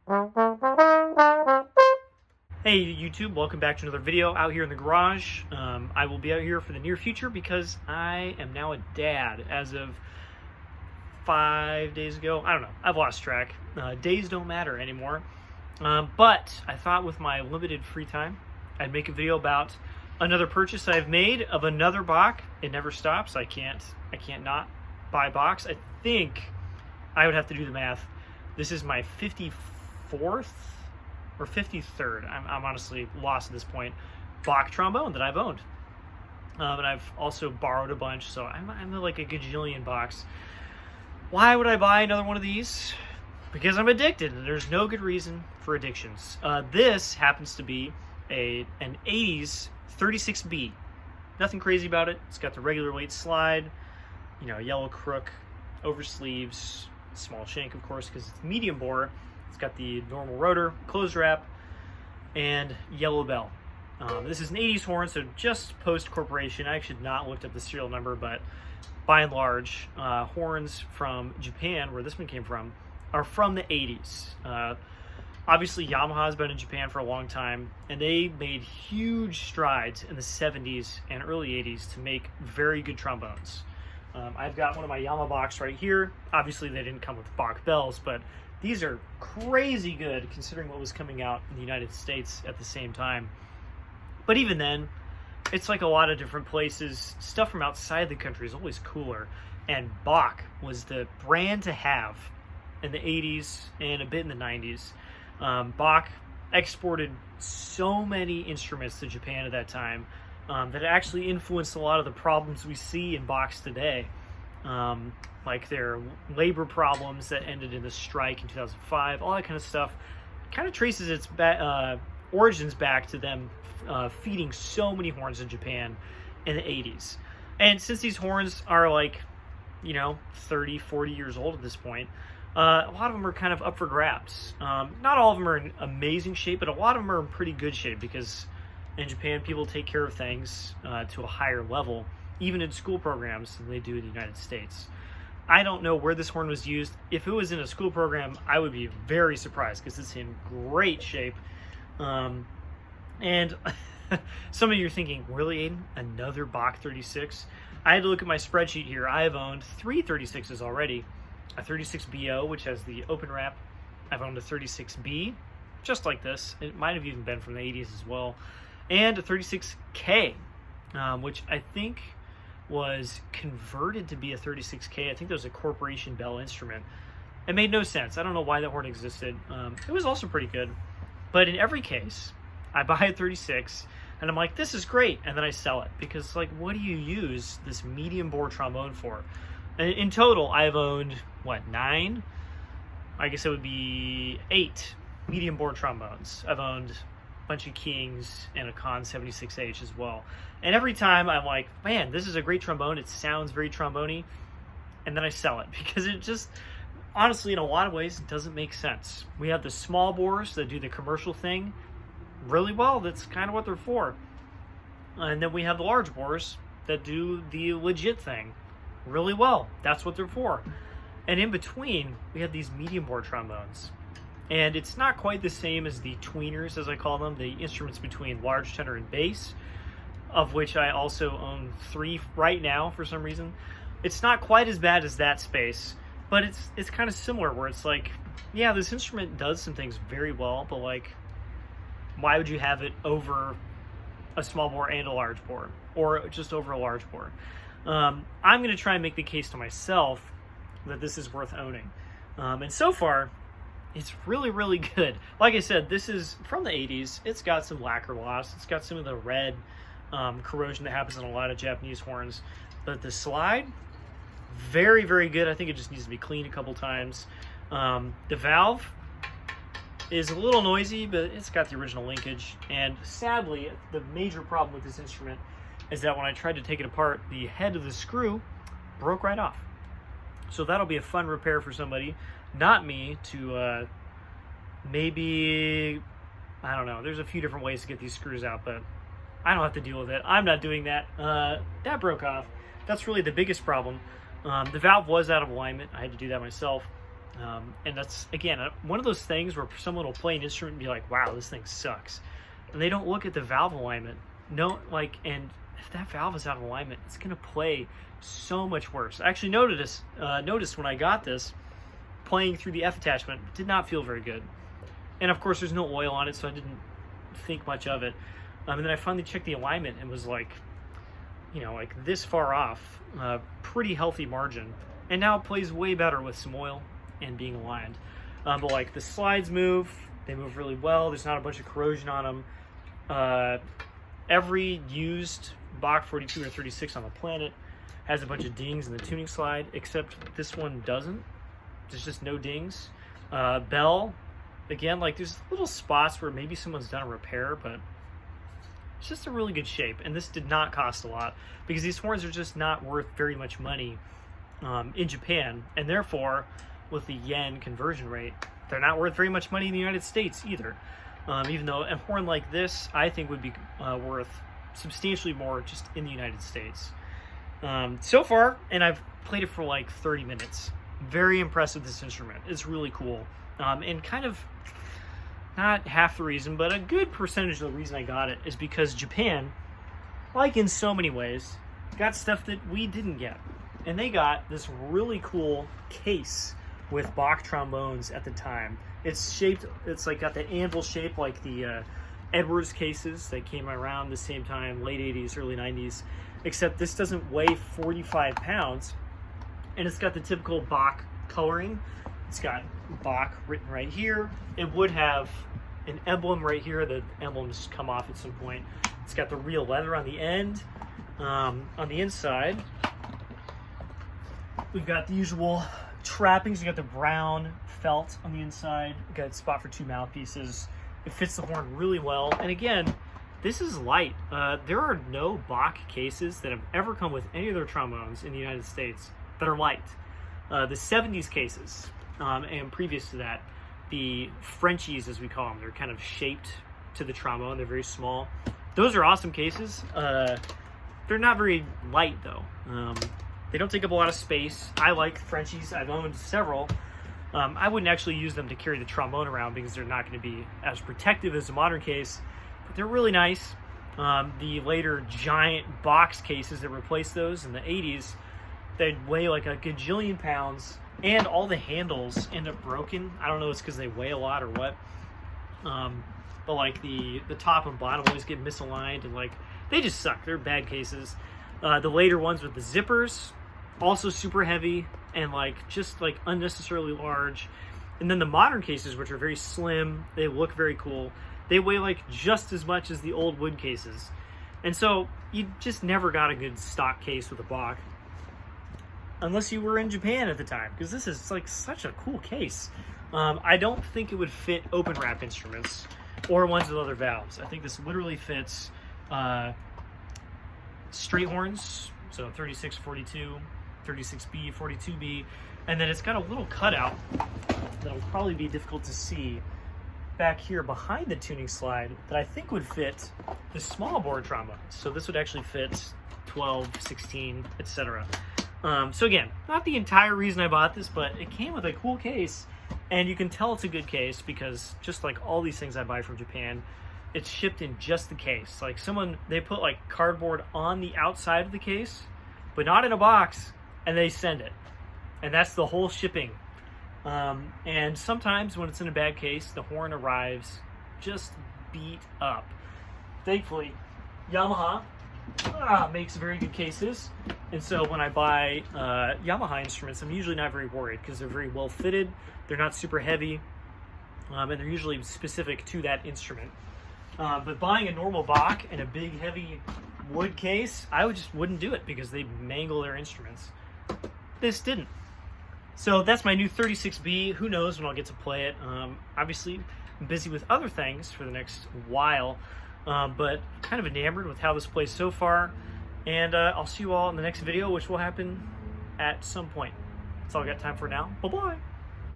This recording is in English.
Hey YouTube, welcome back to another video out here in the garage. I will be out here for the near future because I am now a dad as of 5 days ago. I don't know, I've lost track. Days don't matter anymore. But I thought with my limited free time, I'd make a video about another purchase I've made of another Bach. It never stops. I can't not buy Bachs. I think I would have to do the math. This is my 54th or 53rd, I'm honestly lost at this point, Bach trombone that I've owned. And I've also borrowed a bunch, so I'm like a gajillion Bachs. Why would I buy another one of these? Because I'm addicted, and there's no good reason for addictions. This happens to be an 80s 36B. Nothing crazy about it. It's got the regular weight slide, yellow crook, over sleeves, small shank, of course, because it's medium bore. It's got the normal rotor, closed wrap, and yellow bell. This is an 80s horn, so just post-corporation. I actually not looked up the serial number, but by and large, horns from Japan, where this one came from, are from the 80s. Obviously, Yamaha's been in Japan for a long time, and they made huge strides in the 70s and early 80s to make very good trombones. I've got one of my Yamaha Bachs right here. Obviously, they didn't come with Bach bells, but these are crazy good considering what was coming out in the United States at the same time. But even then, it's like a lot of different places. Stuff from outside the country is always cooler. And Bach was the brand to have in the 80s and a bit in the 90s. Bach exported so many instruments to Japan at that time that it actually influenced a lot of the problems we see in Bachs today. Like their labor problems that ended in the strike in 2005, all that kind of stuff kind of traces its origins back to them feeding so many horns in Japan in the 80s. And since these horns are like, 30, 40 years old at this point, a lot of them are kind of up for grabs. Not all of them are in amazing shape, but a lot of them are in pretty good shape because in Japan, people take care of things to a higher level, even in school programs, than they do in the United States. I don't know where this horn was used. If it was in a school program, I would be very surprised because it's in great shape. And some of you are thinking, really, Aiden? Another Bach 36? I had to look at my spreadsheet here. I have owned 3 36s already. A 36BO, which has the open wrap. I've owned a 36B, just like this. It might have even been from the 80s as well. And a 36K, which I think was converted to be a 36K. I think that was a corporation bell instrument. It made no sense. I don't know why that horn existed. It was also pretty good. But in every case, I buy a 36, and I'm like, this is great. And then I sell it because, like, what do you use this medium bore trombone for? In total, I've owned, 9? I guess it would be 8 medium bore trombones. I've owned a bunch of Kings and a Con 76H as well. And every time I'm like, man, this is a great trombone. It sounds very trombone-y. And then I sell it because it just, honestly, in a lot of ways, doesn't make sense. We have the small bores that do the commercial thing really well. That's kind of what they're for. And then we have the large bores that do the legit thing really well. That's what they're for. And in between, we have these medium bore trombones. And it's not quite the same as the tweeners, as I call them, the instruments between large tenor and bass, of which I also own 3 right now for some reason. It's not quite as bad as that space, but it's kind of similar where it's like, yeah, this instrument does some things very well, but like, why would you have it over a small bore and a large bore, or just over a large bore? I'm going to try and make the case to myself that this is worth owning. And so far, it's really, really good. Like I said, this is from the 80s. It's got some lacquer loss. It's got some of the red corrosion that happens in a lot of Japanese horns. But the slide, very, very good. I think it just needs to be cleaned a couple times. The valve is a little noisy, but it's got the original linkage. And sadly, the major problem with this instrument is that when I tried to take it apart, the head of the screw broke right off. So that'll be a fun repair for somebody, not me, to maybe, I don't know, there's a few different ways to get these screws out, but I don't have to deal with it. I'm not doing that. That broke off. That's really the biggest problem. The valve was out of alignment. I had to do that myself. And that's, again, one of those things where someone will play an instrument and be like, wow, this thing sucks. And they don't look at the valve alignment. No, like, and if that valve is out of alignment, it's going to play so much worse. I actually noticed when I got this, playing through the F attachment did not feel very good. And of course, there's no oil on it, so I didn't think much of it. And then I finally checked the alignment and was like, you know, like this far off, pretty healthy margin. And now it plays way better with some oil and being aligned. But like the slides move, they move really well. There's not a bunch of corrosion on them. Every used Bach 42 or 36 on the planet has a bunch of dings in the tuning slide, except this one doesn't. There's just no dings. Bell, again, like there's little spots where maybe someone's done a repair, but it's just a really good shape. And this did not cost a lot because these horns are just not worth very much money in Japan, and therefore with the yen conversion rate, they're not worth very much money in the United States either. Even though a horn like this, I think, would be worth substantially more just in the United States. So far, and I've played it for like 30 minutes. Very impressed with this instrument. It's really cool. And kind of not half the reason, but a good percentage of the reason I got it is because Japan, like in so many ways, got stuff that we didn't get. And they got this really cool case with Bach trombones at the time. It's shaped, it's like got the anvil shape like the Edwards cases that came around the same time, late 80s, early 90s, except this doesn't weigh 45 pounds, and it's got the typical Bach coloring. It's got Bach written right here. It would have an emblem right here. The emblems come off at some point. It's got the real leather on the end. On the inside, we've got the usual trappings. You got the brown felt on the inside. You got a spot for 2 mouthpieces. It fits the horn really well. And again, this is light. There are no Bach cases that have ever come with any of their trombones in the United States that are light. The 70s cases, and previous to that, the Frenchies, as we call them, they're kind of shaped to the trombone. They're very small. Those are awesome cases. They're not very light, though. They don't take up a lot of space. I like Frenchies. I've owned several. I wouldn't actually use them to carry the trombone around because they're not going to be as protective as a modern case, but they're really nice. The later giant Bachs cases that replaced those in the 80s, they'd weigh like a gajillion pounds, and all the handles end up broken. I don't know if it's because they weigh a lot or what. But like the top and bottom always get misaligned, and like they just suck. They're bad cases. The later ones with the zippers, also super heavy and like just like unnecessarily large. And then the modern cases, which are very slim, they look very cool. They weigh like just as much as the old wood cases. And so you just never got a good stock case with a Bach unless you were in Japan at the time, because this is like such a cool case. I don't think it would fit open wrap instruments or ones with other valves. I think this literally fits straight horns, so 36, 42, 36B, 42B, and then it's got a little cutout that'll probably be difficult to see back here behind the tuning slide that I think would fit the small bore trombone. So this would actually fit 12, 16, etc. So again, not the entire reason I bought this, but it came with a cool case, and you can tell it's a good case because just like all these things I buy from Japan, it's shipped in just the case. Like they put like cardboard on the outside of the case, but not in a box, and they send it. And that's the whole shipping. And sometimes when it's in a bad case, the horn arrives just beat up. Thankfully, Yamaha makes very good cases. And so when I buy Yamaha instruments, I'm usually not very worried because they're very well fitted. They're not super heavy, and they're usually specific to that instrument. But buying a normal Bach and a big heavy wood case, I just wouldn't do it because they mangle their instruments. This didn't. So that's my new 36B. Who knows when I'll get to play it. Obviously, I'm busy with other things for the next while, but kind of enamored with how this plays so far. And I'll see you all in the next video, which will happen at some point. That's all I got time for now. Bye-bye.